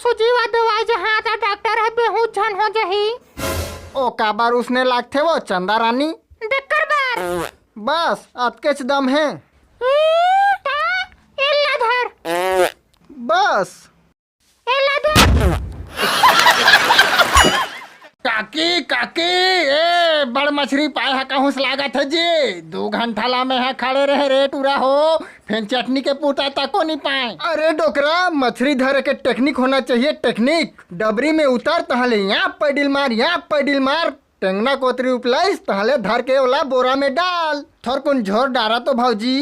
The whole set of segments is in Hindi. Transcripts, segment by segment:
सुजीवा दवाई जहाँ आता डॉक्टर है बेहोश झन हो जही। ओ काबार उसने लागथे वो चंदा रानी देकर बार बस अतकेच दम है एला धर बस। एला धर काकी काकी ए बड़ मछली पाए है कहूँ से लागत है जी 2 घंटा ला में है खड़े रहे रे टूरा हो फिर चटनी के पूता तको नहीं पाए। अरे डोकरा मछली धरे के टेक्निक होना चाहिए टेक्निक। डबरी में उतर तहले यहाँ पैडिल मार यहाँ पैडिल मार टेंगना कोतरी उपलाइस तहले धर के ओला बोरा में डाल थोर कुन झोर डारा तो भाजी।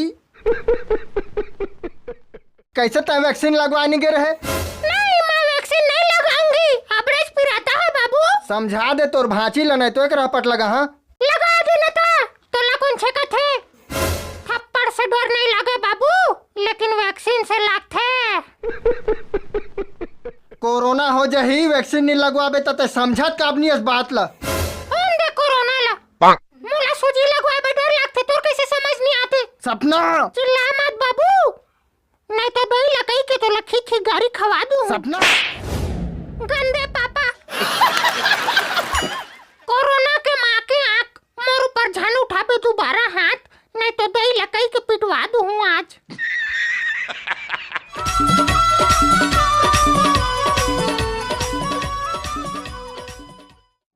कैसे तय वैक्सीन लगवाने के रहे? नहीं मैं वैक्सीन नहीं लगाऊंगी। अबरेज पिराता है बाबू। समझा दे तोर भांची ल नहीं तो एक रपट लगा। हाँ लगा देना था तो कौन छेका थे। थप्पड़ से डर नहीं लगे बाबू लेकिन वैक्सीन से लगते। कोरोना हो जाही वैक्सीन नहीं लगवाबे तो समझत कब नहीं इस बात ला। दे कोरोना ला मोला सूजी लगवाबे डर लगते तोर कैसे समझ नहीं आते। सपना चिल्ला मत बाबू नहीं तो दही लकई के तो लखी की गाड़ी खवा दूं। सपना गंदे पापा कोरोना के माँ के आँख मोर ऊपर झन उठाबे दोबारा हाथ नहीं तो दही लकई के